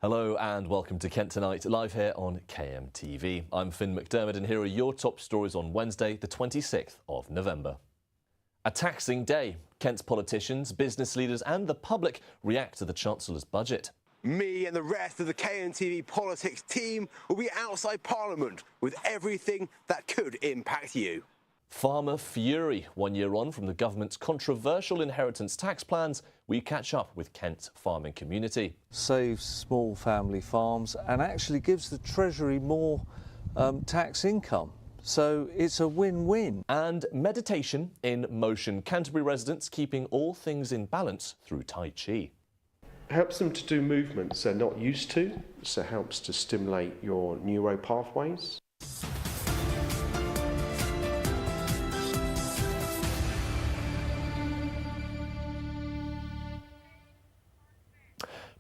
Hello and welcome to Kent Tonight, live here on KMTV. I'm Finn McDermott and here are your top stories on Wednesday, the 26th of November. A taxing day. Kent's politicians, business leaders and the public react to the Chancellor's budget. Me and the rest of the KMTV politics team will be outside Parliament with everything that could impact you. Farmer fury. 1 year on from the government's controversial inheritance tax plans, we catch up with Kent's farming community. Saves small family farms and actually gives the Treasury more tax income. So it's a win-win. And meditation in motion. Canterbury residents keeping all things in balance through Tai Chi. Helps them to do movements they're not used to, so it helps to stimulate your neuro pathways.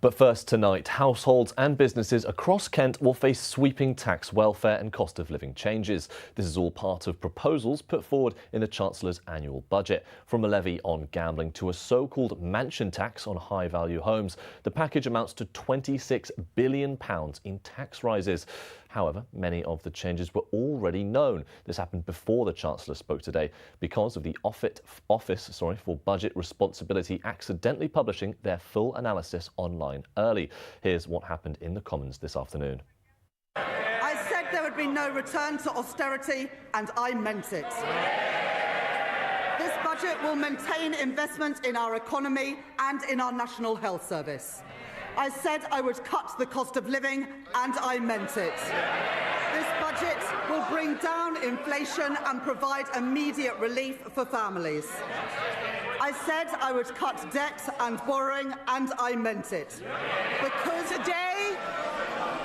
But first tonight, households and businesses across Kent will face sweeping tax, welfare and cost of living changes. This is all part of proposals put forward in the Chancellor's annual budget. From a levy on gambling to a so-called mansion tax on high-value homes, the package amounts to £26 billion in tax rises. However, many of the changes were already known. This happened before the Chancellor spoke today because of the Office for Budget Responsibility accidentally publishing their full analysis online early. Here's what happened in the Commons this afternoon. I said there would be no return to austerity, and I meant it. This budget will maintain investment in our economy and in our National Health Service. I said I would cut the cost of living, and I meant it. This budget will bring down inflation and provide immediate relief for families. I said I would cut debt and borrowing, and I meant it. Because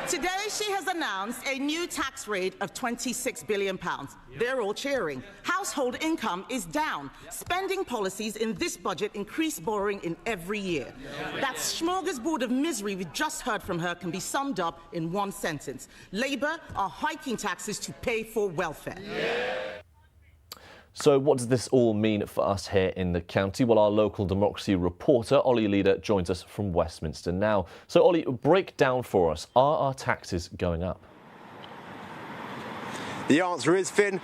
Today she has announced a new tax rate of £26 billion. They're all cheering. Household income is down. Spending policies in this budget increase borrowing in every year. That smorgasbord of misery we just heard from her can be summed up in one sentence. Labour are hiking taxes to pay for welfare. So what does this all mean for us here in the county? Well, our local democracy reporter, Ollie Leader, joins us from Westminster now. So, Ollie, break down for us. Are our taxes going up? The answer is, Finn,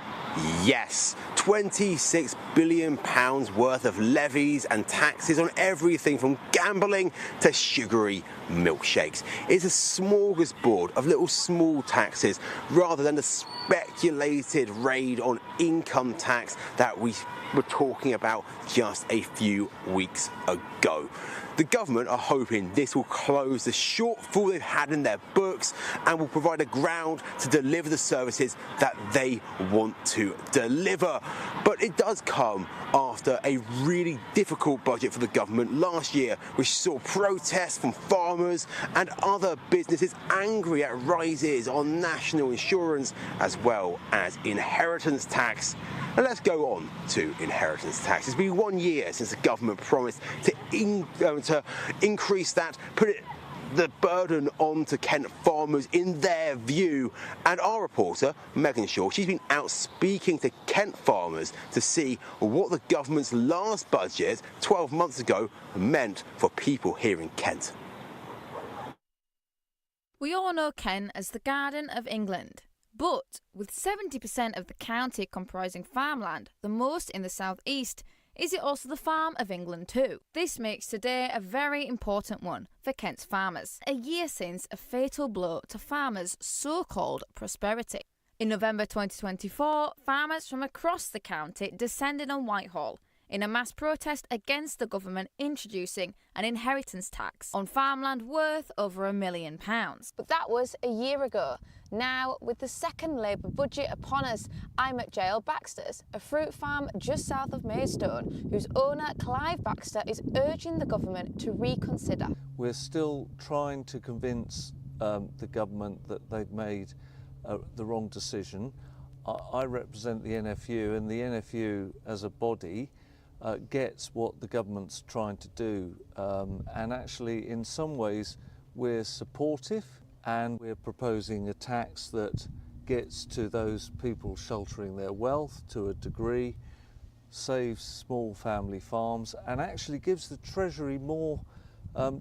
yes. £26 billion worth of levies and taxes on everything from gambling to sugary milkshakes. It's a smorgasbord of little small taxes rather than the speculated raid on income tax that we were talking about just a few weeks ago. The government are hoping this will close the shortfall they've had in their books and will provide a ground to deliver the services that they want to deliver. But it does come after a really difficult budget for the government last year, which saw protests from farmers and other businesses angry at rises on national insurance as well as inheritance tax. And let's go on to inheritance tax. It's been 1 year since the government promised to increase that, put the burden on to Kent farmers in their view. And our reporter, Megan Shaw, she's been out speaking to Kent farmers to see what the government's last budget, 12 months ago, meant for people here in Kent. We all know Kent as the Garden of England. But with 70% of the county comprising farmland, the most in the south east, is it also the farm of England too? This makes today a very important one for Kent's farmers, a year since a fatal blow to farmers' so-called prosperity. In November 2024, farmers from across the county descended on Whitehall in a mass protest against the government introducing an inheritance tax on farmland worth over £1 million. But that was a year ago. Now, with the second Labour budget upon us, I'm at J.L. Baxter's, a fruit farm just south of Maidstone, whose owner, Clive Baxter, is urging the government to reconsider. We're still trying to convince the government that they've made the wrong decision. I represent the NFU, and the NFU as a body gets what the government's trying to do, and actually in some ways we're supportive, and we're proposing a tax that gets to those people sheltering their wealth to a degree, saves small family farms and actually gives the Treasury more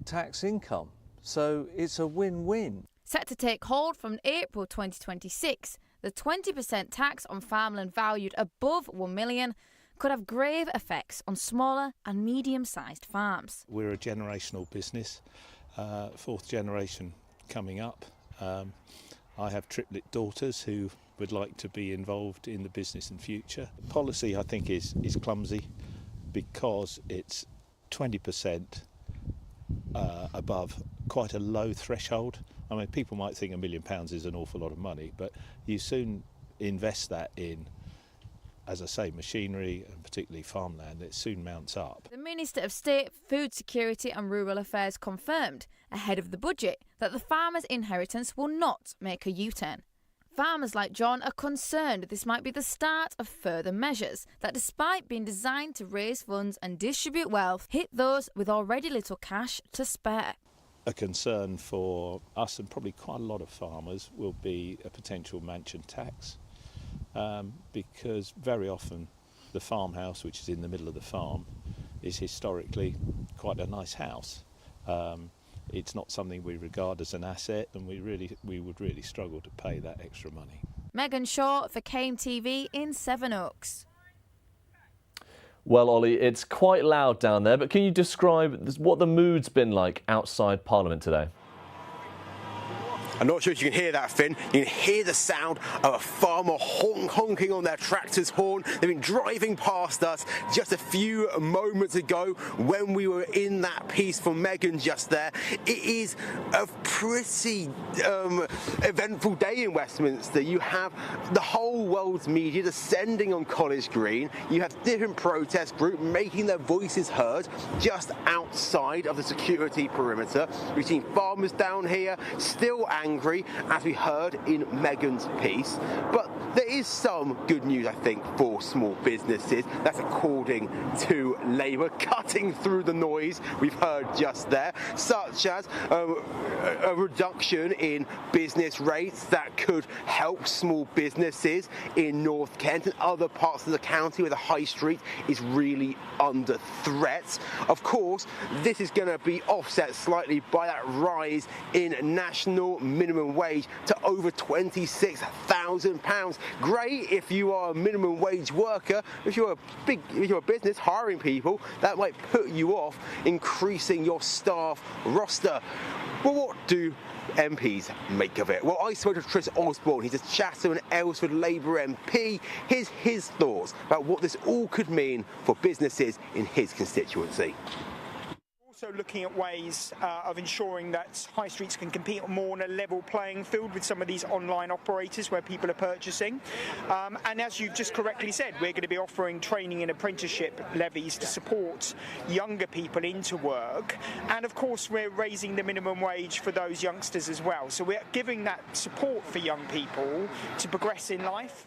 tax income. So it's a win-win. Set to take hold from April 2026, the 20% tax on farmland valued above 1 million could have grave effects on smaller and medium-sized farms. We're a generational business, fourth generation coming up. I have triplet daughters who would like to be involved in the business in future. Policy, I think, is clumsy because it's 20% above quite a low threshold. I mean, people might think £1 million is an awful lot of money, but you soon invest that in, as I say, machinery and particularly farmland. It soon mounts up. The Minister of State, Food Security and Rural Affairs confirmed, ahead of the budget, that the farmer's inheritance will not make a U-turn. Farmers like John are concerned this might be the start of further measures that, despite being designed to raise funds and distribute wealth, hit those with already little cash to spare. A concern for us and probably quite a lot of farmers will be a potential mansion tax, because very often the farmhouse, which is in the middle of the farm, is historically quite a nice house. It's not something we regard as an asset, and we would really struggle to pay that extra money. Megan Shaw for KMTV in Sevenoaks. Well, Ollie, it's quite loud down there, but can you describe what the mood's been like outside Parliament today? I'm not sure if you can hear that, Finn. You can hear the sound of a farmer honking on their tractor's horn. They've been driving past us just a few moments ago when we were in that piece from Megan just there. It is a pretty eventful day in Westminster. You have the whole world's media descending on College Green. You have different protest groups making their voices heard just outside of the security perimeter. We've seen farmers down here still angry, as we heard in Megan's piece. But there is some good news, I think, for small businesses. That's according to Labour, cutting through the noise we've heard just there, such as a reduction in business rates that could help small businesses in North Kent and other parts of the county where the high street is really under threat. Of course, this is going to be offset slightly by that rise in national minimum wage to over £26,000. Great if you are a minimum wage worker. If you're a business hiring people, that might put you off increasing your staff roster. But what do MPs make of it? Well, I spoke to Tris Osborne. He's a Chatham and Aylesford Labour MP. Here's his thoughts about what this all could mean for businesses in his constituency. Also looking at ways of ensuring that high streets can compete more on a level playing field with some of these online operators where people are purchasing. And as you've just correctly said, we're going to be offering training and apprenticeship levies to support younger people into work. And of course, we're raising the minimum wage for those youngsters as well. So we're giving that support for young people to progress in life.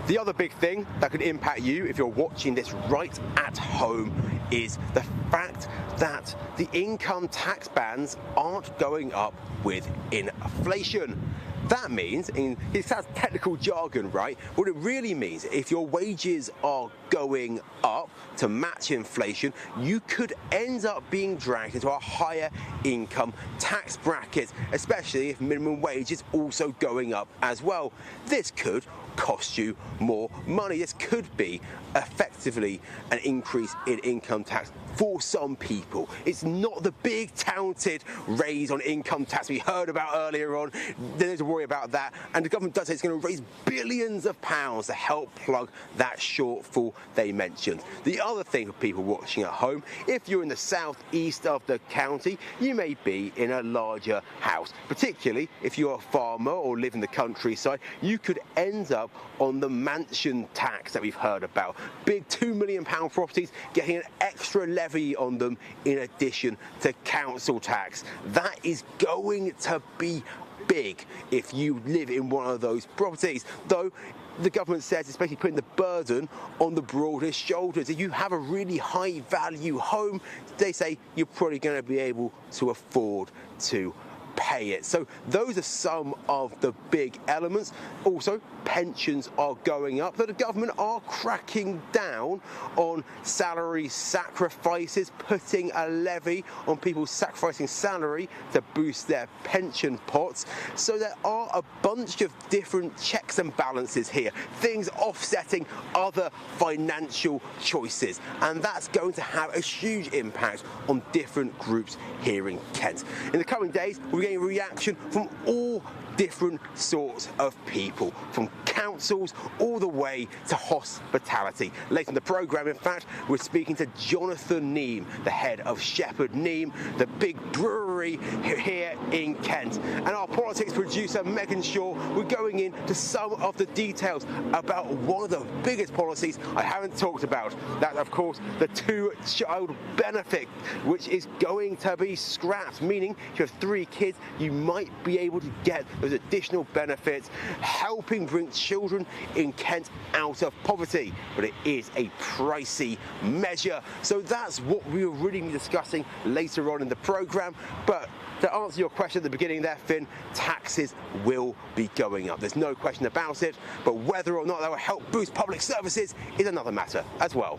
The other big thing that could impact you if you're watching this right at home is the fact that the income tax bands aren't going up with inflation. That means, it sounds technical jargon, right? What it really means, if your wages are going up to match inflation, you could end up being dragged into a higher income tax bracket, especially if minimum wage is also going up as well. This could cost you more money. This could be effectively an increase in income tax for some people. It's not the big talented raise on income tax we heard about earlier on. There's a worry about that, and the government does say it's going to raise billions of pounds to help plug that shortfall they mentioned. The other thing for people watching at home, if you're in the southeast of the county, you may be in a larger house, particularly if you're a farmer or live in the countryside. You could end up on the mansion tax that we've heard about. Big £2 million properties getting an extra levy on them in addition to council tax. That is going to be big if you live in one of those properties, though the government says it's basically putting the burden on the broadest shoulders. If you have a really high value home, they say you're probably going to be able to afford to pay it. So those are some of the big elements. Also, pensions are going up. The government are cracking down on salary sacrifices, putting a levy on people sacrificing salary to boost their pension pots. So there are a bunch of different checks and balances here, things offsetting other financial choices, and that's going to have a huge impact on different groups here in Kent. In the coming days, we're getting a reaction from all different sorts of people, from councils all the way to hospitality. Later in the programme, in fact, we're speaking to Jonathan Neame, the head of Shepherd Neame, the big brewery here in Kent. And our politics producer, Megan Shaw, we're going into some of the details about one of the biggest policies I haven't talked about. That, of course, the two-child benefit, which is going to be scrapped, meaning if you have 3 kids, you might be able to get those additional benefits, helping bring children in Kent out of poverty. But it is a pricey measure. So that's what we will really be discussing later on in the programme. But to answer your question at the beginning there, Finn, taxes will be going up. There's no question about it. But whether or not that will help boost public services is another matter as well.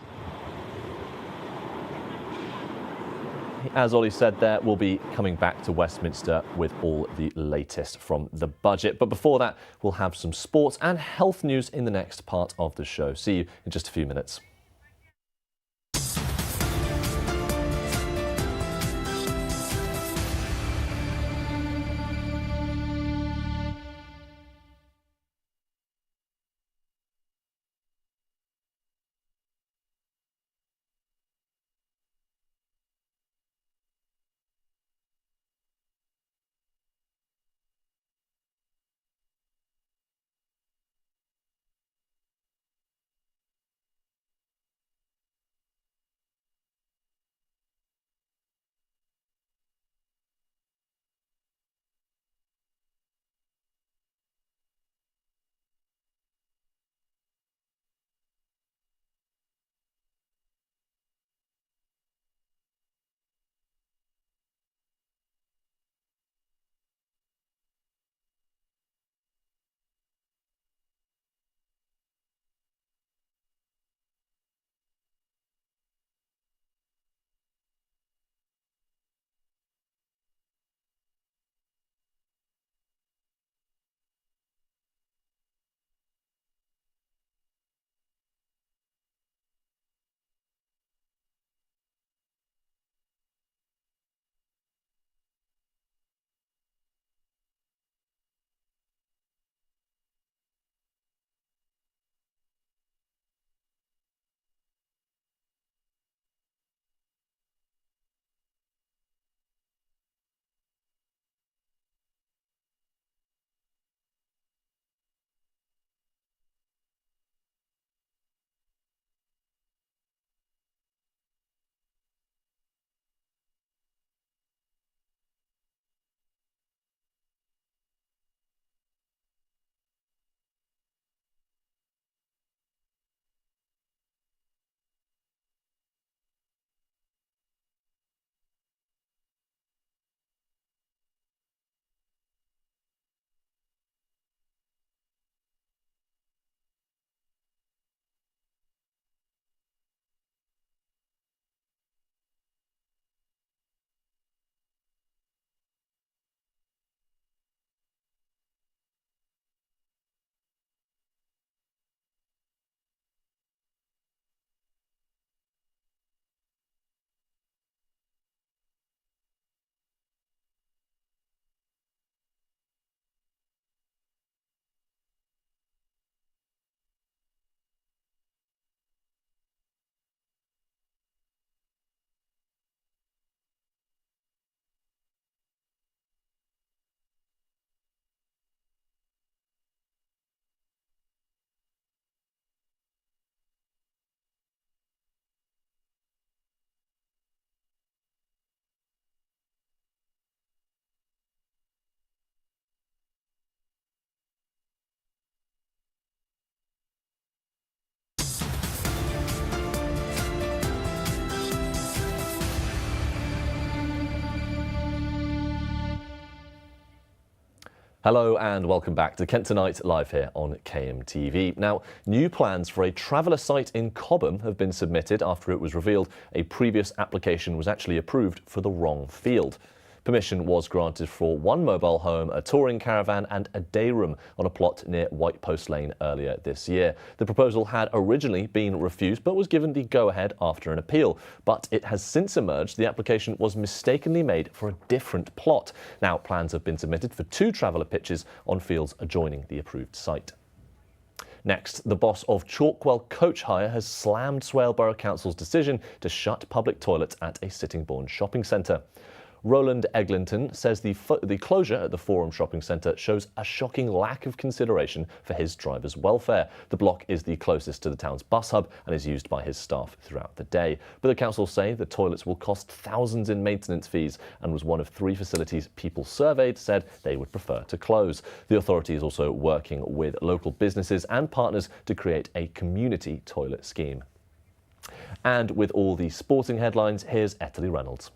As Ollie said there, we'll be coming back to Westminster with all the latest from the budget. But before that, we'll have some sports and health news in the next part of the show. See you in just a few minutes. Hello and welcome back to Kent Tonight, live here on KMTV. Now, new plans for a traveller site in Cobham have been submitted after it was revealed a previous application was actually approved for the wrong field. Permission was granted for one mobile home, a touring caravan and a day room on a plot near White Post Lane earlier this year. The proposal had originally been refused but was given the go-ahead after an appeal. But it has since emerged the application was mistakenly made for a different plot. Now, plans have been submitted for 2 traveller pitches on fields adjoining the approved site. Next, the boss of Chalkwell Coach Hire has slammed Swale Borough Council's decision to shut public toilets at a Sittingbourne shopping centre. Roland Eglinton says the closure at the Forum Shopping Centre shows a shocking lack of consideration for his drivers' welfare. The block is the closest to the town's bus hub and is used by his staff throughout the day. But the council say the toilets will cost thousands in maintenance fees and was one of 3 facilities people surveyed said they would prefer to close. The authority is also working with local businesses and partners to create a community toilet scheme. And with all the sporting headlines, here's Etterly Reynolds.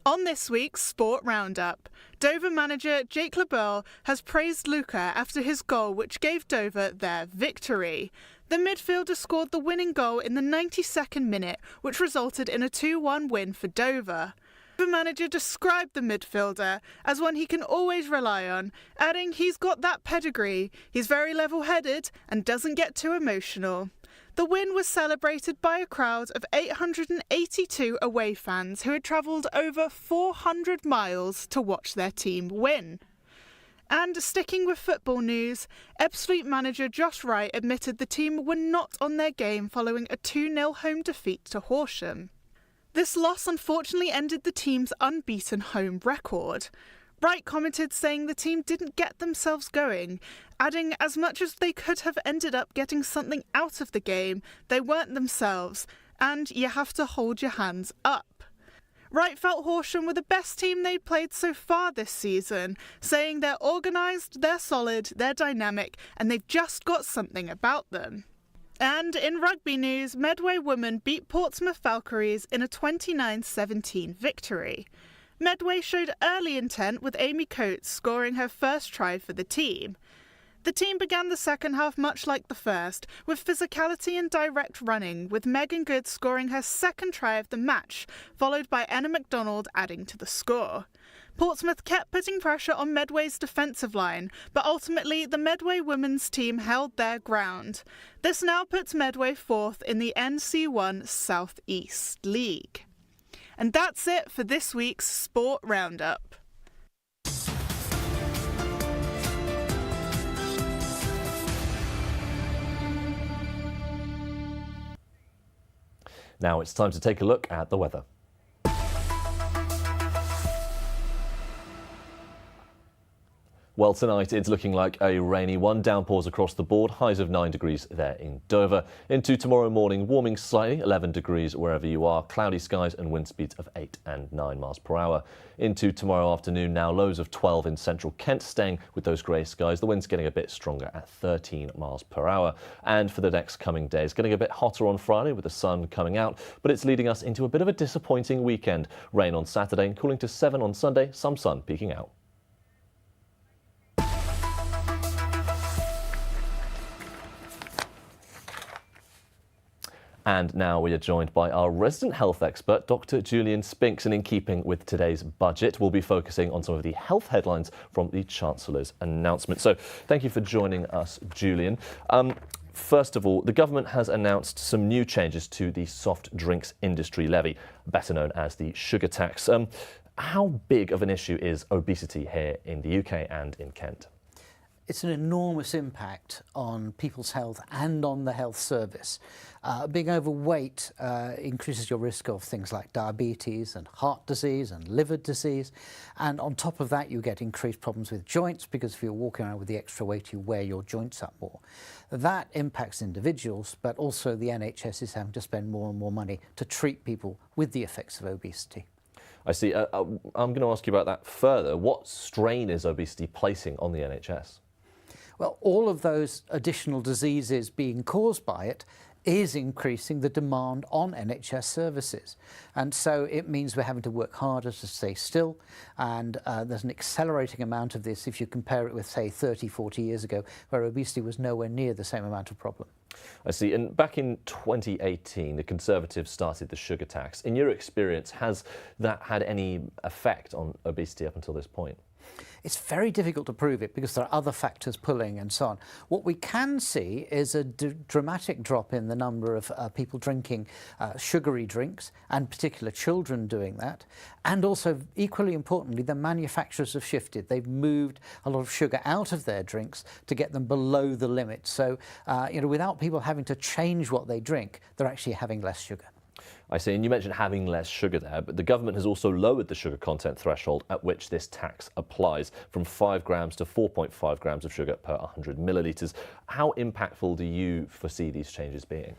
On this week's Sport Roundup, Dover manager Jake LeBeau has praised Luca after his goal which gave Dover their victory. The midfielder scored the winning goal in the 92nd minute, which resulted in a 2-1 win for Dover. The manager described the midfielder as one he can always rely on, adding he's got that pedigree, he's very level-headed and doesn't get too emotional. The win was celebrated by a crowd of 882 away fans who had travelled over 400 miles to watch their team win. And sticking with football news, Ebbsfleet manager Josh Wright admitted the team were not on their game following a 2-0 home defeat to Horsham. This loss unfortunately ended the team's unbeaten home record. Wright commented saying the team didn't get themselves going, adding as much as they could have ended up getting something out of the game, they weren't themselves, and you have to hold your hands up. Wright felt Horsham were the best team they'd played so far this season, saying they're organised, they're solid, they're dynamic, and they've just got something about them. And in rugby news, Medway women beat Portsmouth Valkyries in a 29-17 victory. Medway showed early intent with Amy Coates scoring her first try for the team. The team began the second half much like the first, with physicality and direct running, with Megan Good scoring her second try of the match, followed by Anna MacDonald adding to the score. Portsmouth kept putting pressure on Medway's defensive line, but ultimately the Medway women's team held their ground. This now puts Medway 4th in the NC1 South East League. And that's it for this week's Sport Roundup. Now it's time to take a look at the weather. Well, tonight it's looking like a rainy one. Downpours across the board, highs of 9 degrees there in Dover. Into tomorrow morning, warming slightly, 11 degrees wherever you are. Cloudy skies and wind speeds of 8 and 9 miles per hour. Into tomorrow afternoon, now lows of 12 in central Kent, staying with those grey skies. The wind's getting a bit stronger at 13 miles per hour. And for the next coming days, getting a bit hotter on Friday with the sun coming out, but it's leading us into a bit of a disappointing weekend. Rain on Saturday and cooling to 7 on Sunday, some sun peeking out. And now we are joined by our resident health expert, Dr. Julian Spinks. And in keeping with today's budget, we'll be focusing on some of the health headlines from the Chancellor's announcement. So thank you for joining us, Julian. First of all, the government has announced some new changes to the soft drinks industry levy, better known as the sugar tax. How big of an issue is obesity here in the UK and in Kent? It's an enormous impact on people's health and on the health service. Being overweight increases your risk of things like diabetes and heart disease and liver disease. And on top of that, you get increased problems with joints because if you're walking around with the extra weight, you wear your joints up more. That impacts individuals, but also the NHS is having to spend more and more money to treat people with the effects of obesity. I see. I'm going to ask you about that further. What strain is obesity placing on the NHS? Well, all of those additional diseases being caused by it is increasing the demand on NHS services. And so it means we're having to work harder to stay still. And there's an accelerating amount of this if you compare it with, say, 30, 40 years ago, where obesity was nowhere near the same amount of problem. I see. And back in 2018, the Conservatives started the sugar tax. In your experience, has that had any effect on obesity up until this point? It's very difficult to prove it because there are other factors pulling and so on. What we can see is a dramatic drop in the number of people drinking sugary drinks, and particular children doing that. And also, equally importantly, the manufacturers have shifted. They've moved a lot of sugar out of their drinks to get them below the limit. So, without people having to change what they drink, they're actually having less sugar. I see, and you mentioned having less sugar there, but the government has also lowered the sugar content threshold at which this tax applies from 5 grams to 4.5 grams of sugar per 100 millilitres. How impactful do you foresee these changes being?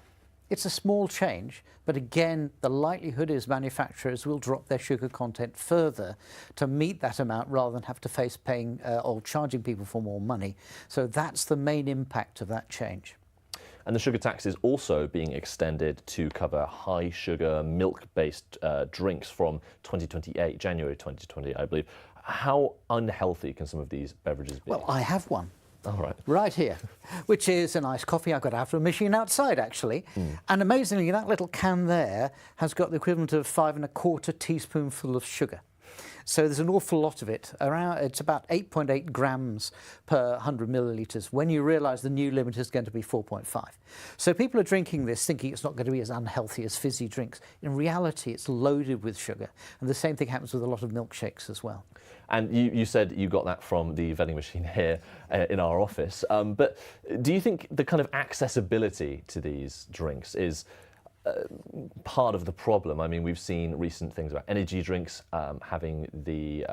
It's a small change, but again, the likelihood is manufacturers will drop their sugar content further to meet that amount rather than have to face paying or charging people for more money. So that's the main impact of that change. And the sugar tax is also being extended to cover high sugar milk-based drinks from 2028, January 2028, I believe. How unhealthy can some of these beverages be? Well, I have one. All right. Right here, which is an iced coffee I've got out of a machine outside, actually. And amazingly, that little can there has got the equivalent of 5 1/4 teaspoonful of sugar. So there's an awful lot of it. It's about 8.8 grams per 100 millilitres when you realise the new limit is going to be 4.5. So people are drinking this thinking it's not going to be as unhealthy as fizzy drinks. In reality, it's loaded with sugar. And the same thing happens with a lot of milkshakes as well. And you said you got that from the vending machine here in our office. But do you think the kind of accessibility to these drinks is part of the problem? I mean, we've seen recent things about energy drinks having the,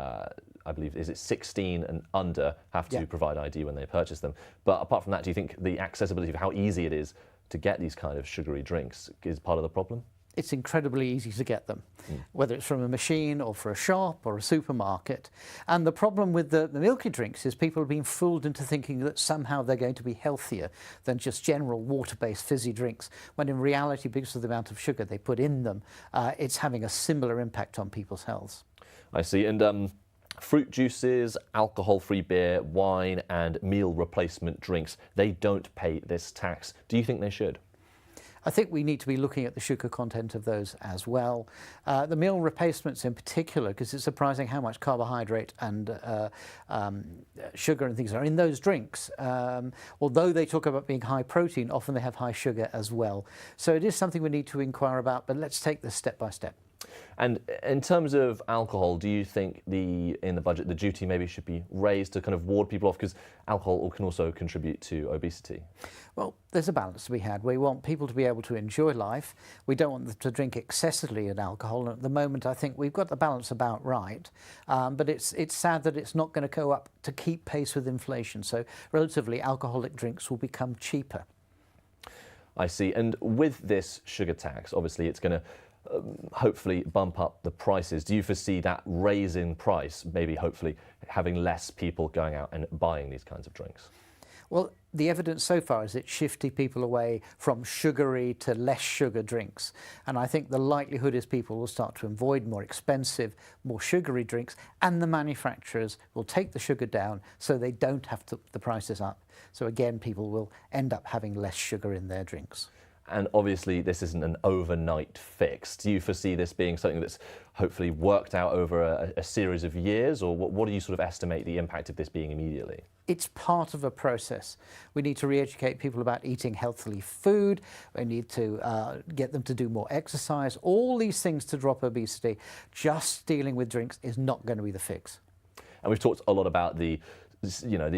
I believe, is it 16 and under have to provide ID when they purchase them. But apart from that, do you think the accessibility of how easy it is to get these kind of sugary drinks is part of the problem? It's incredibly easy to get them, whether it's from a machine or for a shop or a supermarket. And the problem with the milky drinks is people are being fooled into thinking that somehow they're going to be healthier than just general water-based fizzy drinks, when in reality, because of the amount of sugar they put in them, it's having a similar impact on people's health. I see. And fruit juices, alcohol-free beer, wine and meal replacement drinks, they don't pay this tax. Do you think they should? I think we need to be looking at the sugar content of those as well. The meal replacements in particular, because it's surprising how much carbohydrate and sugar and things are in those drinks. Although they talk about being high protein, often they have high sugar as well. So it is something we need to inquire about, but let's take this step by step. And in terms of alcohol, do you think in the budget the duty maybe should be raised to kind of ward people off, because alcohol can also contribute to obesity? Well, there's a balance to be had. We want people to be able to enjoy life. We don't want them to drink excessively in alcohol. And at the moment, I think we've got the balance about right. But it's sad that it's not going to go up to keep pace with inflation. So relatively, alcoholic drinks will become cheaper. I see. And with this sugar tax, obviously, it's going to hopefully bump up the prices. Do you foresee that raise in price, maybe hopefully having less people going out and buying these kinds of drinks? Well, the evidence so far is it's shifting people away from sugary to less sugar drinks. And I think the likelihood is people will start to avoid more expensive, more sugary drinks, and the manufacturers will take the sugar down so they don't have to put the prices up. So again, people will end up having less sugar in their drinks. And obviously this isn't an overnight fix. Do you foresee this being something that's hopefully worked out over a series of years, or what do you sort of estimate the impact of this being immediately? It's part of a process. We need to re-educate people about eating healthily food. We need to get them to do more exercise. All these things to drop obesity. Just dealing with drinks is not going to be the fix. And we've talked a lot about the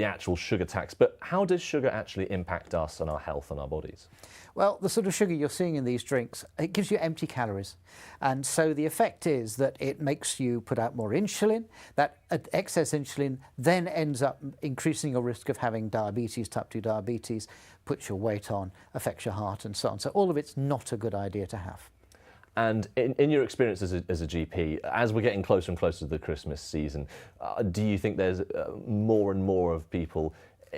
actual sugar tax, but how does sugar actually impact us and our health and our bodies? Well, the sort of sugar you're seeing in these drinks, it gives you empty calories. And so the effect is that it makes you put out more insulin. That excess insulin then ends up increasing your risk of having diabetes, type 2 diabetes, puts your weight on, affects your heart and so on. So all of it's not a good idea to have. And in your experience as a GP, as we're getting closer and closer to the Christmas season, do you think there's more and more of people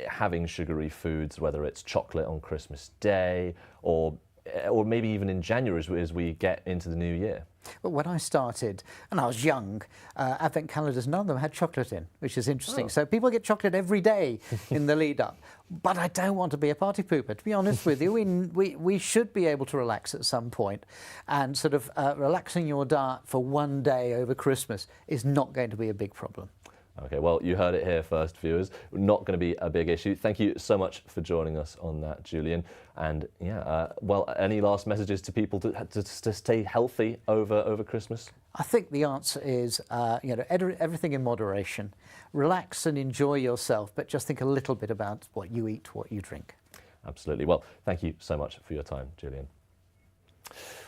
having sugary foods, whether it's chocolate on Christmas Day or or maybe even in January as we get into the new year? Well, when I started, and I was young, advent calendars, none of them had chocolate in, which is interesting. Oh. So people get chocolate every day in the lead up. But I don't want to be a party pooper. To be honest with you, we should be able to relax at some point. And sort of relaxing your diet for one day over Christmas is not going to be a big problem. Okay, well, you heard it here first, viewers. Not going to be a big issue. Thank you so much for joining us on that, Julian. And yeah, well, any last messages to people to stay healthy over Christmas? I think the answer is, everything in moderation. Relax and enjoy yourself, but just think a little bit about what you eat, what you drink. Absolutely. Well, thank you so much for your time, Julian.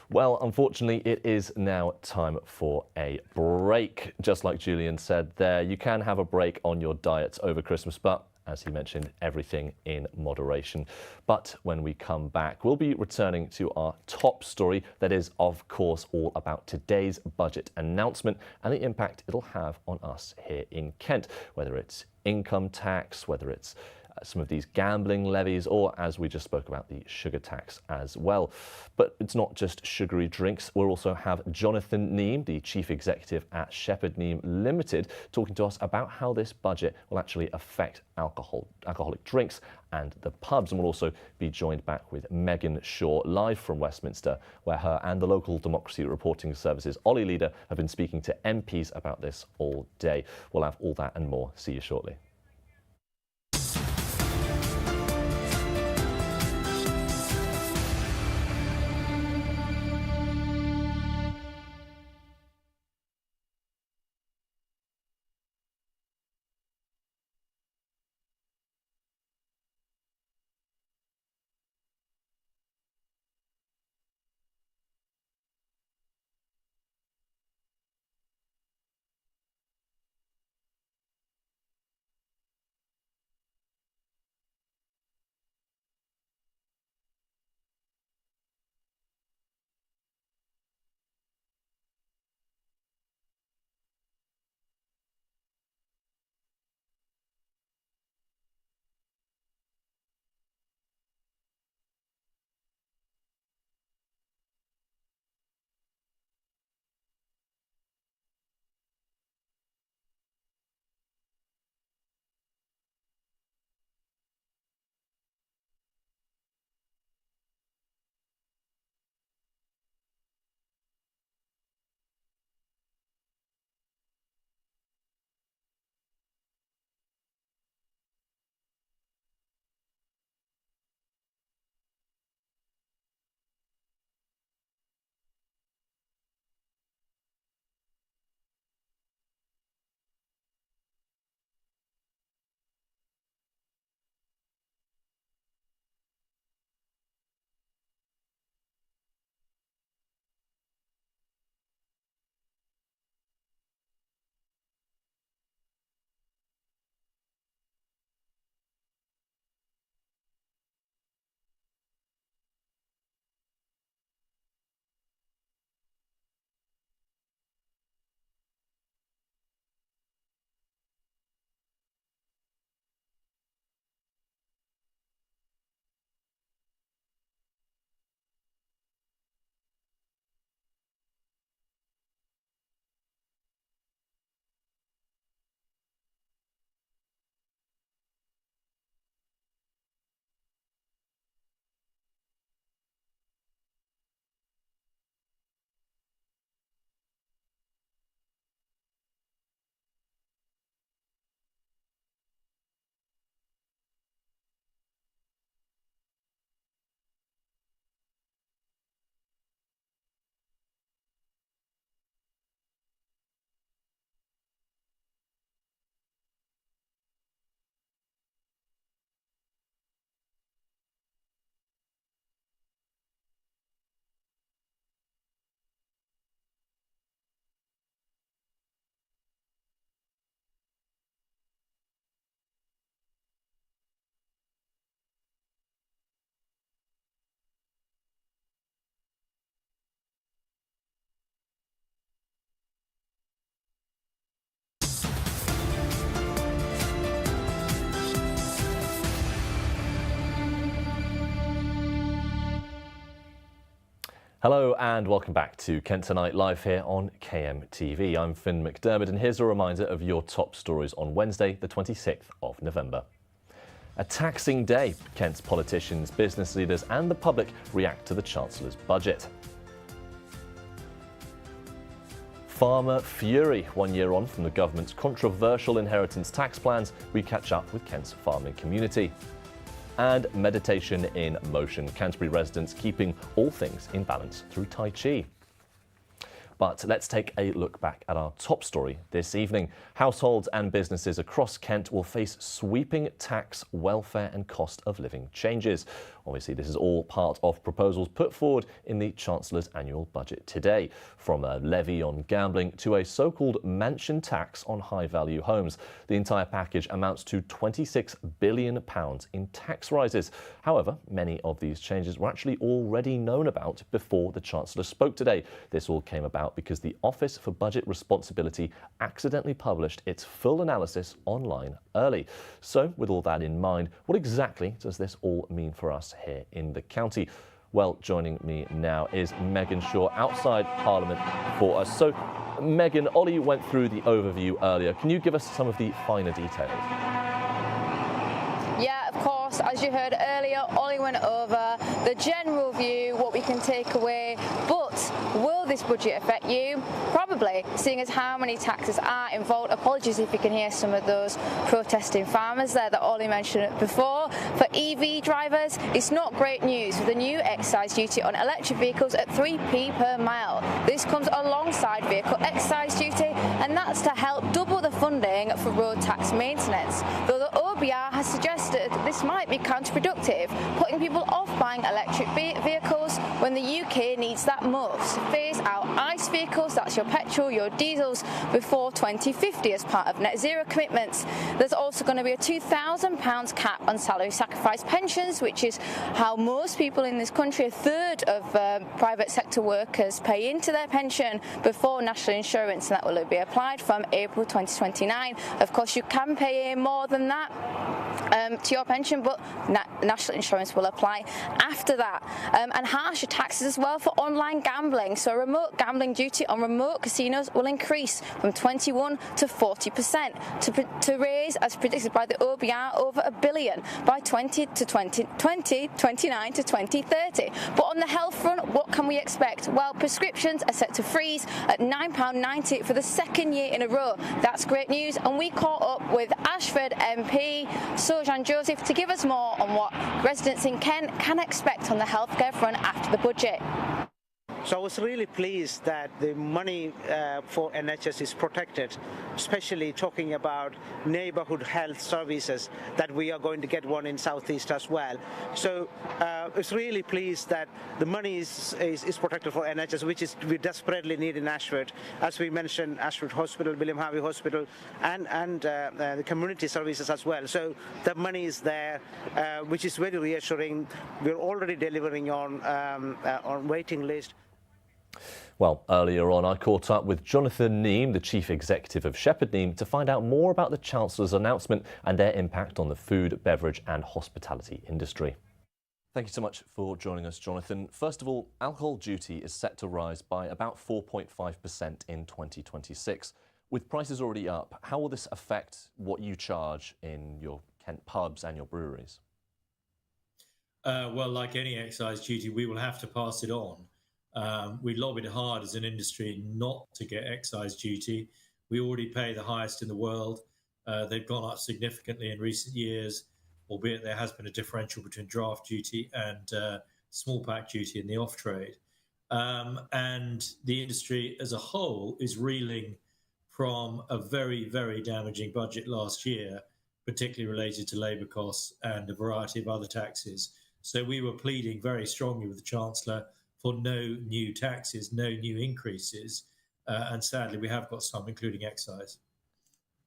Well, unfortunately, it is now time for a break. Just like Julian said there, you can have a break on your diet over Christmas, but as he mentioned, everything in moderation. But when we come back, we'll be returning to our top story that is, of course, all about today's budget announcement and the impact it'll have on us here in Kent, whether it's income tax, whether it's some of these gambling levies, or as we just spoke about, the sugar tax as well. But it's not just sugary drinks. We'll also have Jonathan Neame, the chief executive at Shepherd Neame Limited, talking to us about how this budget will actually affect alcoholic drinks and the pubs. And we'll also be joined back with Megan Shaw live from Westminster, where her and the local Democracy Reporting Services Ollie leader have been speaking to MPs about this all day. We'll have all that and more. See you shortly. Hello and welcome back to Kent Tonight, live here on KMTV. I'm Finn McDermott and here's a reminder of your top stories on Wednesday, the 26th of November. A taxing day. Kent's politicians, business leaders and the public react to the Chancellor's budget. Farmer fury. 1 year on from the government's controversial inheritance tax plans, we catch up with Kent's farming community. And meditation in motion. Canterbury residents keeping all things in balance through Tai Chi. But let's take a look back at our top story this evening. Households and businesses across Kent will face sweeping tax, welfare and cost of living changes. Obviously, this is all part of proposals put forward in the Chancellor's annual budget today, from a levy on gambling to a so-called mansion tax on high-value homes. The entire package amounts to £26 billion in tax rises. However, many of these changes were actually already known about before the Chancellor spoke today. This all came about because the Office for Budget Responsibility accidentally published its full analysis online early. So, with all that in mind, what exactly does this all mean for us here in the county? Well, joining me now is Megan Shaw outside Parliament for us. So, Megan, Ollie went through the overview earlier. Can you give us some of the finer details? Yeah, of course. As you heard earlier, Ollie went over the general view, what we can take away. But will this budget affect you? Probably, seeing as how many taxes are involved. Apologies if you can hear some of those protesting farmers there that Ollie mentioned before. For EV drivers, it's not great news with the new excise duty on electric vehicles at 3p per mile. This comes alongside vehicle excise duty, and that's to help double the funding for road tax maintenance. Though the OBR has suggested this might be counterproductive, putting people off buying electric vehicles when the UK needs that most. Phase out ICE vehicles, that's your petrol, your diesels, before 2050 as part of net zero commitments. There's also going to be a £2,000 cap on salary sacrifice pensions, which is how most people in this country, a third of private sector workers, pay into their pension before national insurance, and that will be applied from April 2029. Of course, you can pay in more than that to your pension, but national insurance will apply after that. And harsher taxes as well for online gambling. So a remote gambling duty on remote casinos will increase from 21 to 40% to raise, as predicted by the OBR, over £1 billion by 2029 to 2030. But on the health front, what can we expect? Well, prescriptions are set to freeze at £9.90 for the second year in a row. That's great news, and we caught up with Ashford MP Sojan Joseph to give us more on what residents in Kent can expect on the healthcare front after the budget. So I was really pleased that the money for NHS is protected, especially talking about neighbourhood health services, that we are going to get one in South East as well. So it's really pleased that the money is protected for NHS, which is we desperately need in Ashford. As we mentioned, Ashford Hospital, William Harvey Hospital, and the community services as well. So the money is there, which is very reassuring. We're already delivering on waiting list. Well, earlier on, I caught up with Jonathan Neame, the Chief Executive of Shepherd Neame, to find out more about the Chancellor's announcement and their impact on the food, beverage and hospitality industry. Thank you so much for joining us, Jonathan. First of all, alcohol duty is set to rise by about 4.5% in 2026. With prices already up, how will this affect what you charge in your Kent pubs and your breweries? Well, like any excise duty, we will have to pass it on. We lobbied hard as an industry not to get excise duty. We already pay the highest in the world. They've gone up significantly in recent years, albeit there has been a differential between draft duty and small pack duty in the off trade. And the industry as a whole is reeling from a very, very damaging budget last year, particularly related to labour costs and a variety of other taxes. So we were pleading very strongly with the Chancellor for no new taxes, no new increases, and sadly we have got some, including excise.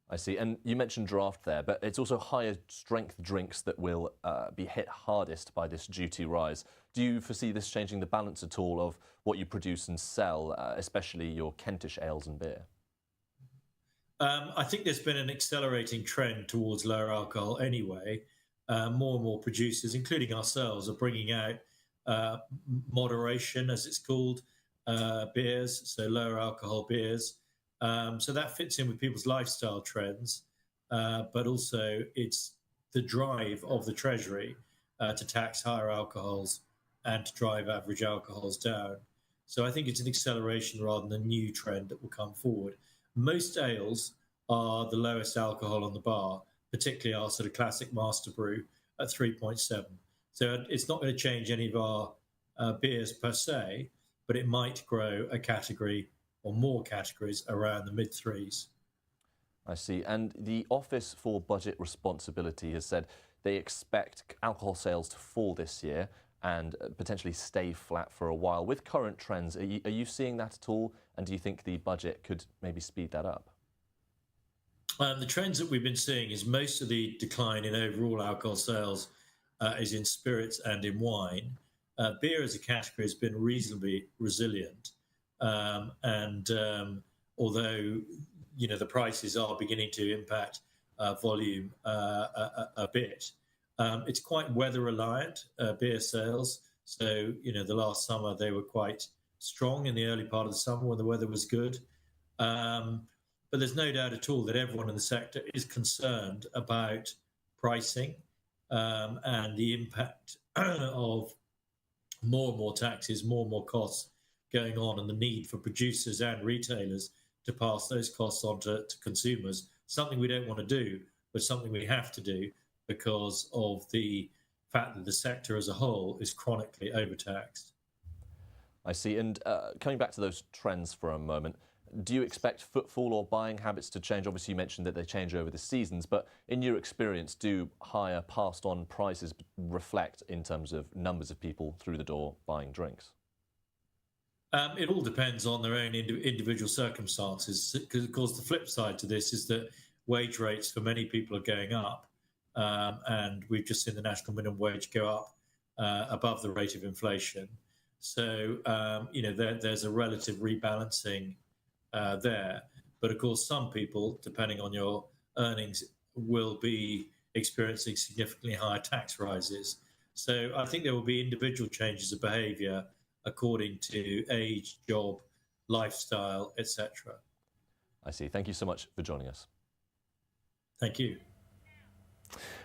I see. And you mentioned draft there, but it's also higher strength drinks that will be hit hardest by this duty rise. Do you foresee this changing the balance at all of what you produce and sell, especially your Kentish ales and beer? I think there's been an accelerating trend towards lower alcohol anyway. More and more producers, including ourselves, are bringing out moderation, as it's called, beers, so lower alcohol beers. So that fits in with people's lifestyle trends, but also it's the drive of the Treasury to tax higher alcohols and to drive average alcohols down. So I think it's an acceleration rather than a new trend that will come forward. Most ales are the lowest alcohol on the bar, particularly our sort of classic master brew at 3.7. So it's not going to change any of our beers per se, but it might grow a category or more categories around the mid-threes. I see. And the Office for Budget Responsibility has said they expect alcohol sales to fall this year and potentially stay flat for a while. With current trends, are you seeing that at all? And do you think the budget could maybe speed that up? The trends that we've been seeing is most of the decline in overall alcohol sales is in spirits and in wine. Beer as a category has been reasonably resilient. Although, the prices are beginning to impact volume a bit, it's quite weather reliant, beer sales. So, the last summer they were quite strong in the early part of the summer when the weather was good. But there's no doubt at all that everyone in the sector is concerned about pricing and the impact of more and more taxes, more and more costs going on, and the need for producers and retailers to pass those costs on to consumers. Something we don't want to do, but something we have to do because of the fact that the sector as a whole is chronically overtaxed. I see. And coming back to those trends for a moment, do you expect footfall or buying habits to change? Obviously, you mentioned that they change over the seasons, but in your experience, do higher passed on prices reflect in terms of numbers of people through the door buying drinks? It all depends on their own individual circumstances, because, of course, the flip side to this is that wage rates for many people are going up, and we've just seen the national minimum wage go up above the rate of inflation. So, there's a relative rebalancing there. But, of course, some people, depending on your earnings, will be experiencing significantly higher tax rises. So I think there will be individual changes of behaviour according to age, job, lifestyle, etc. I see. Thank you so much for joining us. Thank you.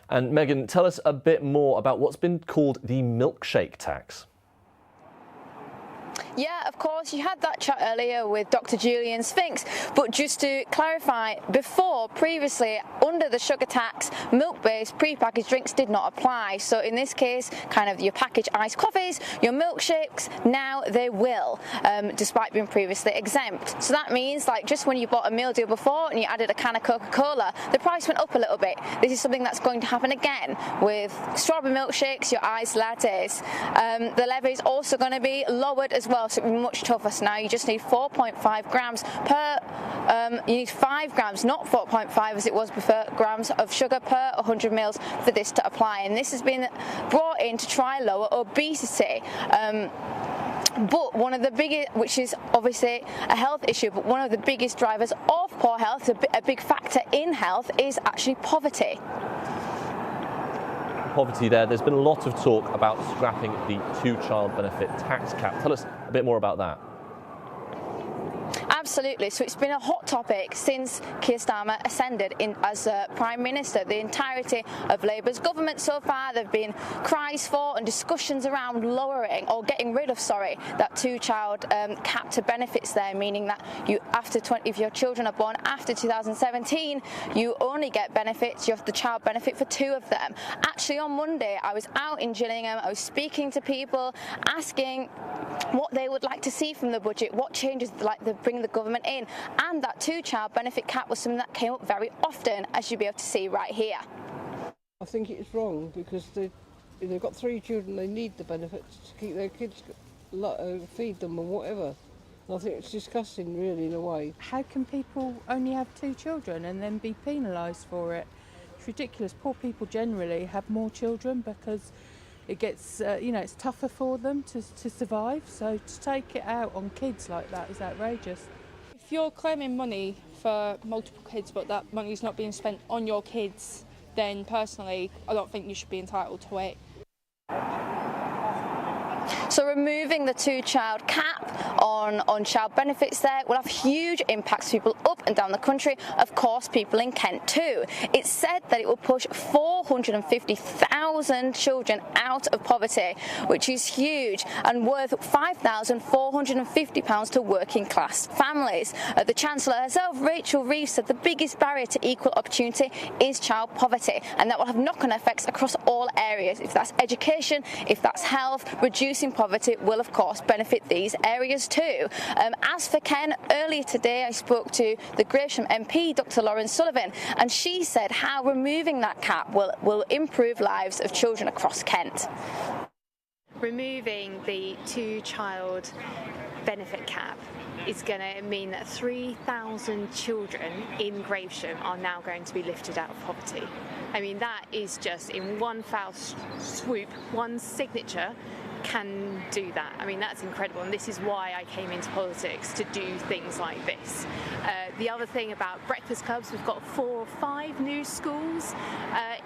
And Megan, tell us a bit more about what's been called the milkshake tax. Yeah, of course, you had that chat earlier with Dr. Julian Spinks, but just to clarify, previously, under the sugar tax, milk-based prepackaged drinks did not apply. So in this case, kind of your packaged iced coffees, your milkshakes, now they will, despite being previously exempt. So that means, like, just when you bought a meal deal before and you added a can of Coca-Cola, the price went up a little bit. This is something that's going to happen again with strawberry milkshakes, your iced lattes. The levy is also going to be lowered as well, so it will be much tougher. So now you just need 4.5 grams per, you need 5 grams, not 4.5 as it was before, grams of sugar per 100 mils for this to apply. And this has been brought in to try and lower obesity. But one of the biggest, which is obviously a health issue, but one of the biggest drivers of poor health, a big factor in health, is actually poverty. Poverty there's been a lot of talk about scrapping the two-child benefit tax cap. Tell us a bit more about that. Absolutely. So it's been a hot topic since Keir Starmer ascended as Prime Minister. The entirety of Labour's government so far, there have been cries for and discussions around lowering or getting rid of, that two-child cap to benefits there, meaning that if your children are born after 2017, you only get benefits, you have the child benefit for 2 of them. Actually, on Monday, I was out in Gillingham, I was speaking to people, asking what they would like to see from the budget, what changes like they bring the government in, and that two-child benefit cap was something that came up very often, as you'll be able to see right here. I think it's wrong because they've got 3 children, they need the benefits to keep their kids, feed them and whatever. And I think it's disgusting, really, in a way. How can people only have 2 children and then be penalised for it? It's ridiculous. Poor people generally have more children because it gets, it's tougher for them to survive. So to take it out on kids like that is outrageous. If you're claiming money for multiple kids but that money is not being spent on your kids, then personally I don't think you should be entitled to it. So removing the two-child cap on child benefits there will have huge impacts to people up and down the country, of course people in Kent too. It's said that it will push 450,000 children out of poverty, which is huge and worth £5,450 to working class families. The Chancellor herself, Rachel Reeves, said the biggest barrier to equal opportunity is child poverty, and that will have knock-on effects across all areas. If that's education, if that's health, reducing poverty will of course benefit these areas too. As for Ken, earlier today I spoke to the Gravesham MP, Dr Lauren Sullivan, and she said how removing that cap will improve lives of children across Kent. Removing the two-child benefit cap is going to mean that 3,000 children in Gravesham are now going to be lifted out of poverty. I mean, that is just in one foul swoop, one signature can do that. I mean, that's incredible, and this is why I came into politics, to do things like this. The other thing about breakfast clubs, we've got 4 or 5 new schools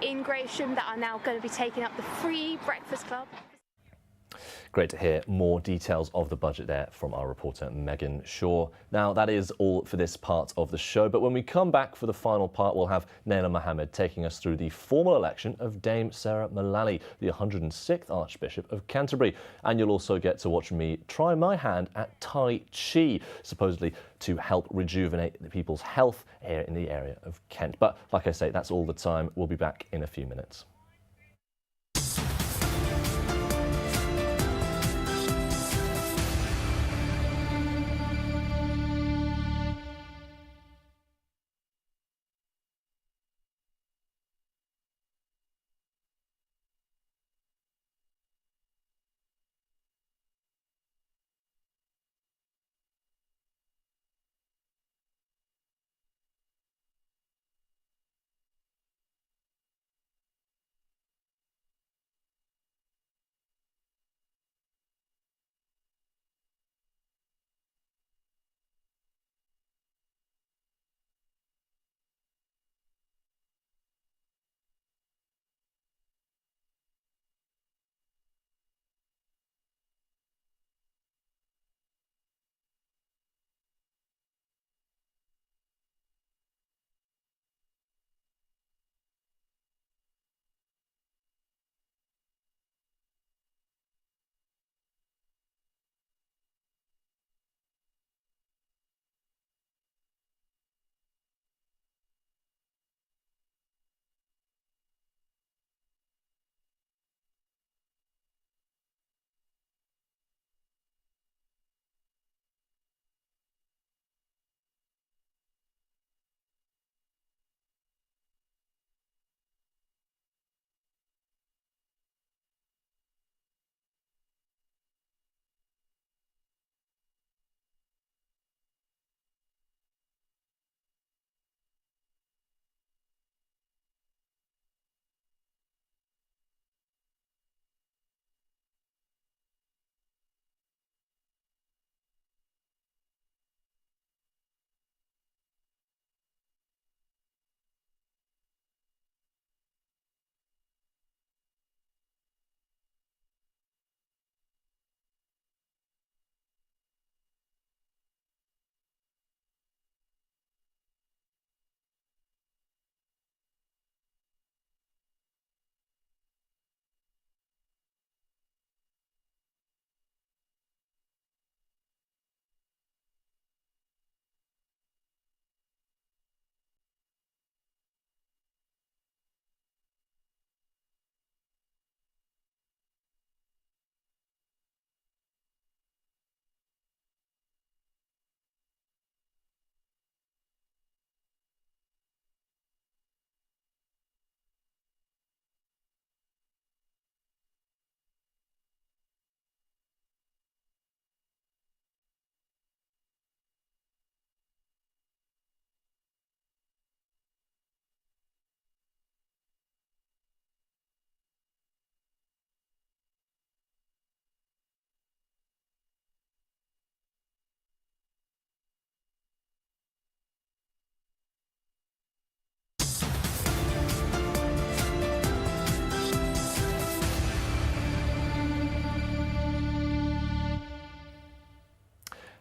in Gravesham that are now going to be taking up the free breakfast club. Great to hear more details of the budget there from our reporter Megan Shaw. Now, that is all for this part of the show, but when we come back for the final part, we'll have Naila Mohammed taking us through the formal election of Dame Sarah Mullally, the 106th Archbishop of Canterbury. And you'll also get to watch me try my hand at Tai Chi, supposedly to help rejuvenate the people's health here in the area of Kent. But like I say, that's all the time. We'll be back in a few minutes.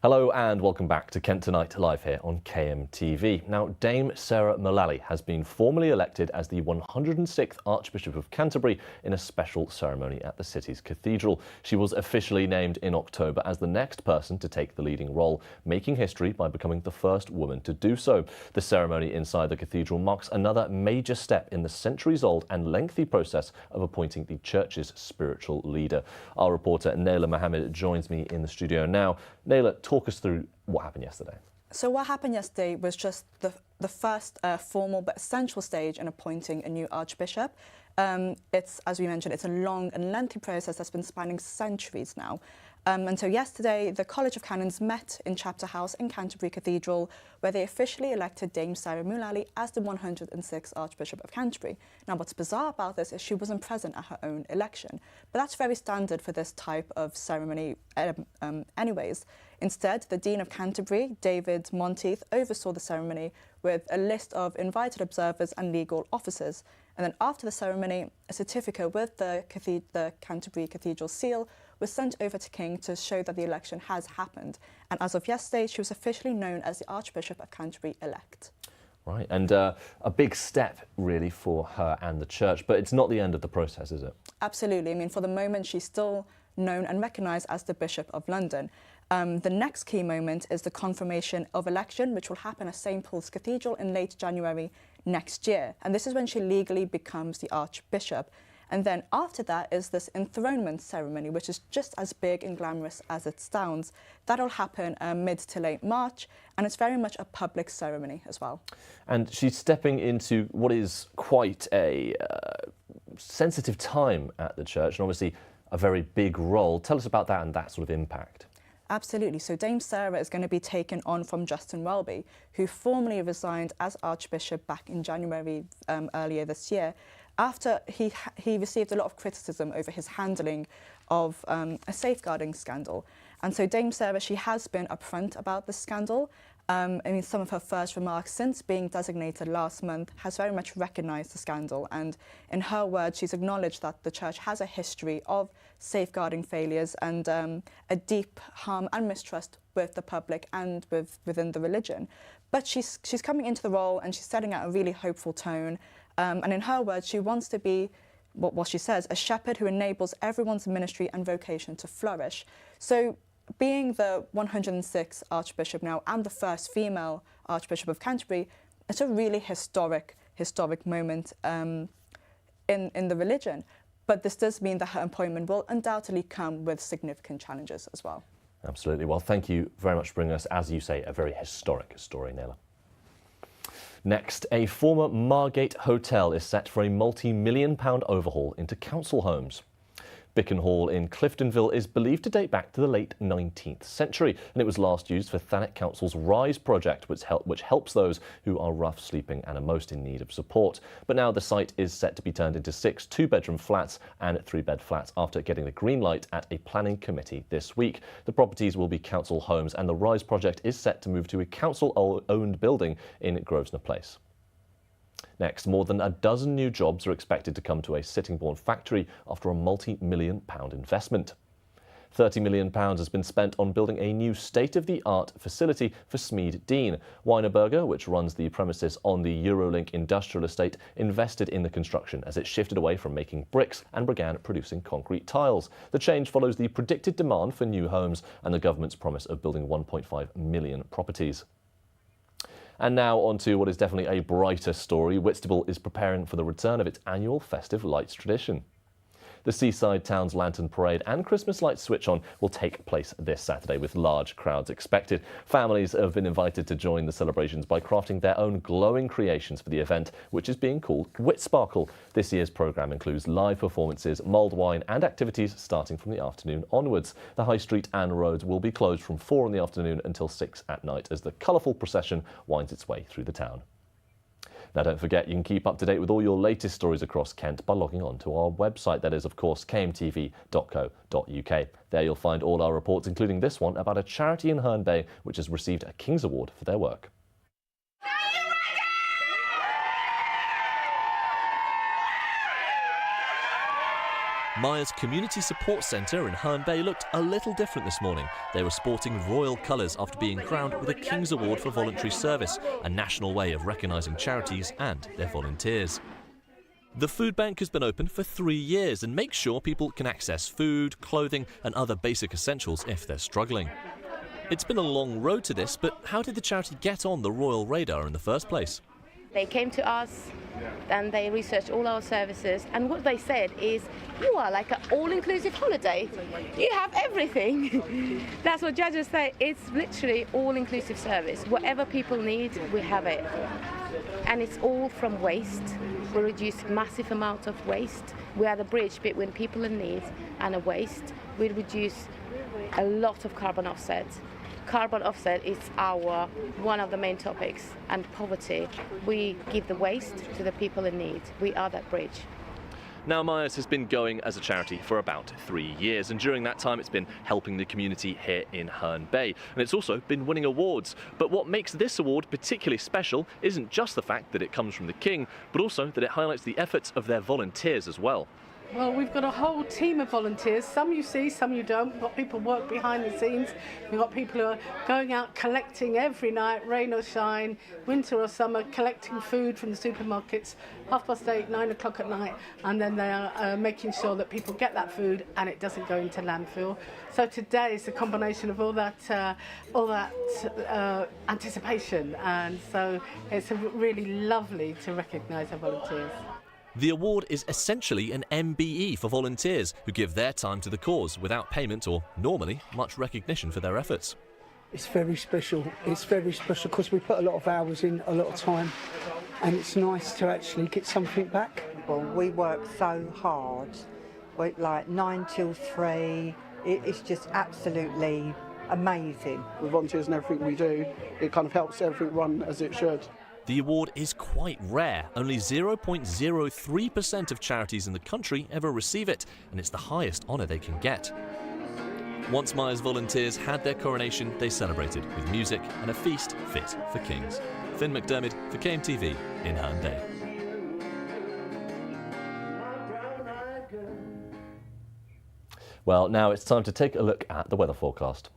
Hello and welcome back to Kent Tonight, live here on KMTV. Now, Dame Sarah Mullally has been formally elected as the 106th Archbishop of Canterbury in a special ceremony at the city's cathedral. She was officially named in October as the next person to take the leading role, making history by becoming the first woman to do so. The ceremony inside the cathedral marks another major step in the centuries-old and lengthy process of appointing the church's spiritual leader. Our reporter Naila Mohammed joins me in the studio now. Naila, talk us through what happened yesterday. So what happened yesterday was just the first formal but essential stage in appointing a new archbishop. It's, as we mentioned, it's a long and lengthy process that's been spanning centuries now. And so yesterday, the College of Canons met in Chapter House in Canterbury Cathedral, where they officially elected Dame Sarah Mullally as the 106th Archbishop of Canterbury. Now, what's bizarre about this is she wasn't present at her own election, but that's very standard for this type of ceremony anyways. Instead, the Dean of Canterbury, David Monteith, oversaw the ceremony with a list of invited observers and legal officers. And then after the ceremony, a certificate with the Canterbury Cathedral seal was sent over to King to show that the election has happened. And as of yesterday, she was officially known as the Archbishop of Canterbury-elect. Right, and a big step, really, for her and the church. But it's not the end of the process, is it? Absolutely. I mean, for the moment, she's still known and recognised as the Bishop of London. The next key moment is the confirmation of election, which will happen at St Paul's Cathedral in late January next year. And this is when she legally becomes the Archbishop. And then after that is this enthronement ceremony, which is just as big and glamorous as it sounds. That'll happen mid to late March, and it's very much a public ceremony as well. And she's stepping into what is quite a sensitive time at the church, and obviously a very big role. Tell us about that and that sort of impact. Absolutely. So Dame Sarah is going to be taken on from Justin Welby, who formally resigned as Archbishop back in January earlier this year, after he received a lot of criticism over his handling of a safeguarding scandal. And so Dame Sarah, she has been upfront about this scandal. I mean, some of her first remarks since being designated last month has very much recognised the scandal. And in her words, she's acknowledged that the church has a history of safeguarding failures and a deep harm and mistrust with the public and within the religion. But she's coming into the role and she's setting out a really hopeful tone. And in her words, she wants to be, what she says, a shepherd who enables everyone's ministry and vocation to flourish. So being the 106th Archbishop now and the first female Archbishop of Canterbury, it's a really historic moment in the religion. But this does mean that her appointment will undoubtedly come with significant challenges as well. Absolutely. Well, thank you very much for bringing us, as you say, a very historic story, Naila. Next, a former Margate hotel is set for a multi-million-pound overhaul into council homes. Bicken Hall in Cliftonville is believed to date back to the late 19th century, and it was last used for Thanet Council's RISE project, which helps those who are rough sleeping and are most in need of support. But now the site is set to be turned into 6 two-bedroom flats and 3-bed flats after getting the green light at a planning committee this week. The properties will be council homes, and the RISE project is set to move to a council-owned building in Grosvenor Place. Next, more than a dozen new jobs are expected to come to a Sittingbourne factory after a multi-million-pound investment. £30 million has been spent on building a new state-of-the-art facility for Smead Dean. Wienerberger, which runs the premises on the Eurolink industrial estate, invested in the construction as it shifted away from making bricks and began producing concrete tiles. The change follows the predicted demand for new homes and the government's promise of building 1.5 million properties. And now on to what is definitely a brighter story. Whitstable is preparing for the return of its annual festive lights tradition. The seaside town's lantern parade and Christmas lights switch-on will take place this Saturday with large crowds expected. Families have been invited to join the celebrations by crafting their own glowing creations for the event, which is being called Whitsparkle. This year's programme includes live performances, mulled wine and activities starting from the afternoon onwards. The high street and roads will be closed from 4 in the afternoon until 6 at night as the colourful procession winds its way through the town. Now, don't forget, you can keep up to date with all your latest stories across Kent by logging on to our website. That is, of course, kmtv.co.uk. There you'll find all our reports, including this one about a charity in Herne Bay which has received a King's Award for their work. Myers Community Support Centre in Herne Bay looked a little different this morning. They were sporting royal colours after being crowned with a King's Award for Voluntary Service, a national way of recognising charities and their volunteers. The food bank has been open for 3 years and makes sure people can access food, clothing and other basic essentials if they're struggling. It's been a long road to this, but how did the charity get on the royal radar in the first place? They came to us and they researched all our services, and what they said is, you are like an all-inclusive holiday. You have everything. That's what judges say. It's literally all-inclusive service. Whatever people need, we have it. And it's all from waste. We reduce massive amounts of waste. We are the bridge between people in need and a waste. We reduce a lot of carbon offset. Carbon offset is one of the main topics, and poverty. We give the waste to the people in need. We are that bridge. Now, Myers has been going as a charity for about 3 years, and during that time it's been helping the community here in Herne Bay, and it's also been winning awards. But what makes this award particularly special isn't just the fact that it comes from the King, but also that it highlights the efforts of their volunteers as well. Well, we've got a whole team of volunteers. Some you see, some you don't. We've got people who work behind the scenes. We've got people who are going out collecting every night, rain or shine, winter or summer, collecting food from the supermarkets, 8:30, 9 o'clock at night, and then they are making sure that people get that food and it doesn't go into landfill. So today is a combination of all that anticipation, and so it's really lovely to recognise our volunteers. The award is essentially an MBE for volunteers who give their time to the cause without payment or, normally, much recognition for their efforts. It's very special. It's very special because we put a lot of hours in, a lot of time, and it's nice to actually get something back. Well, we work so hard, like 9 till 3. It's just absolutely amazing. The volunteers and everything we do, it kind of helps everything run as it should. The award is quite rare. Only 0.03% of charities in the country ever receive it, and it's the highest honour they can get. Once Myers volunteers had their coronation, they celebrated with music and a feast fit for kings. Finn McDermott for KMTV in Herne Bay. Well, now it's time to take a look at the weather forecast.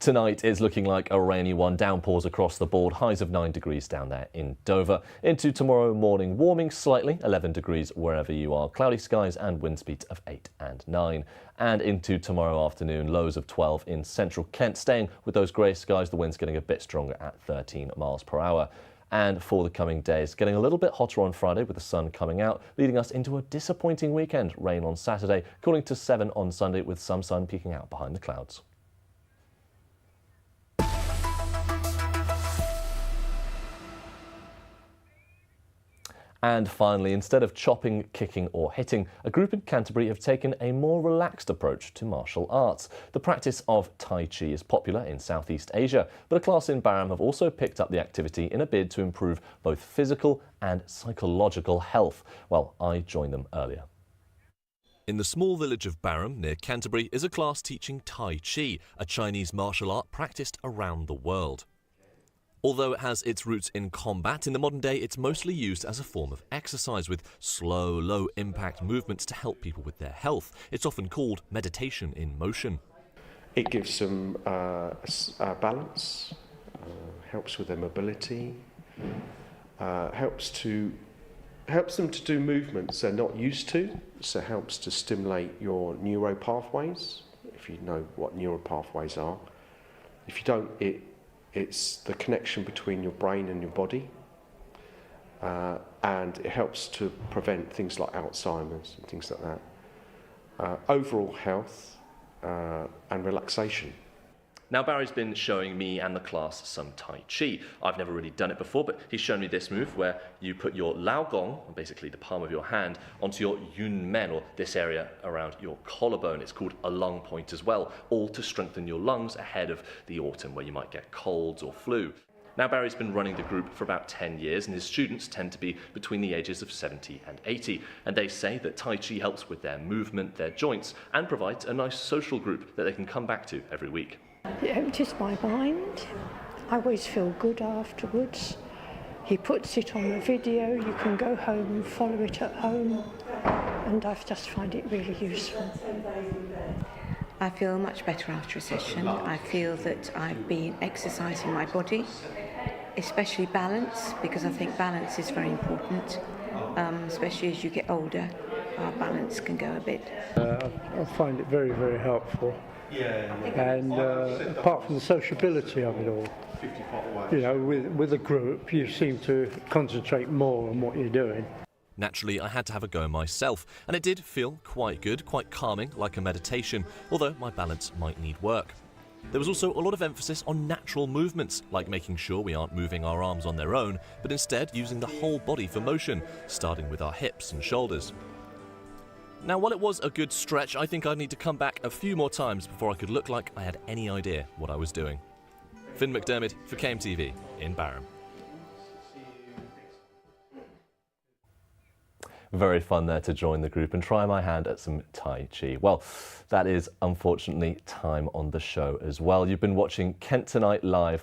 Tonight is looking like a rainy one. Downpours across the board, highs of 9 degrees down there in Dover. Into tomorrow morning, warming slightly, 11 degrees wherever you are. Cloudy skies and wind speeds of 8 and 9. And into tomorrow afternoon, lows of 12 in central Kent. Staying with those grey skies, the wind's getting a bit stronger at 13 miles per hour. And for the coming days, getting a little bit hotter on Friday with the sun coming out, leading us into a disappointing weekend. Rain on Saturday, cooling to 7 on Sunday with some sun peeking out behind the clouds. And finally, instead of chopping, kicking or hitting, a group in Canterbury have taken a more relaxed approach to martial arts. The practice of Tai Chi is popular in Southeast Asia, but a class in Barham have also picked up the activity in a bid to improve both physical and psychological health. Well, I joined them earlier. In the small village of Barham, near Canterbury, is a class teaching Tai Chi, a Chinese martial art practiced around the world. Although it has its roots in combat, in the modern day it's mostly used as a form of exercise with slow, low-impact movements to help people with their health. It's often called meditation in motion. It gives them balance, helps with their mobility, helps them to do movements they're not used to, so it helps to stimulate your neuro pathways, if you know what neural pathways are. If you don't, it's the connection between your brain and your body, and it helps to prevent things like Alzheimer's and things like that. Overall health and relaxation. Now Barry's been showing me and the class some Tai Chi. I've never really done it before, but he's shown me this move where you put your Lao Gong, basically the palm of your hand, onto your Yun Men, or this area around your collarbone. It's called a lung point as well, all to strengthen your lungs ahead of the autumn where you might get colds or flu. Now Barry's been running the group for about 10 years and his students tend to be between the ages of 70 and 80, and they say that Tai Chi helps with their movement, their joints, and provides a nice social group that they can come back to every week. It empties my mind. I always feel good afterwards. He puts it on a video, you can go home and follow it at home, and I just find it really useful. I feel much better after a session. I feel that I've been exercising my body, especially balance, because I think balance is very important, especially as you get older. Our balance can go a bit. I find it very, very helpful. And apart from the sociability of it all, you know, with a group, you seem to concentrate more on what you're doing. Naturally, I had to have a go myself, and it did feel quite good, quite calming, like a meditation, although my balance might need work. There was also a lot of emphasis on natural movements, like making sure we aren't moving our arms on their own, but instead using the whole body for motion, starting with our hips and shoulders. Now, while it was a good stretch, I think I'd need to come back a few more times before I could look like I had any idea what I was doing. Finn McDermott for KMTV in Barham. Very fun there to join the group and try my hand at some Tai Chi. Well, that is unfortunately time on the show as well. You've been watching Kent Tonight Live.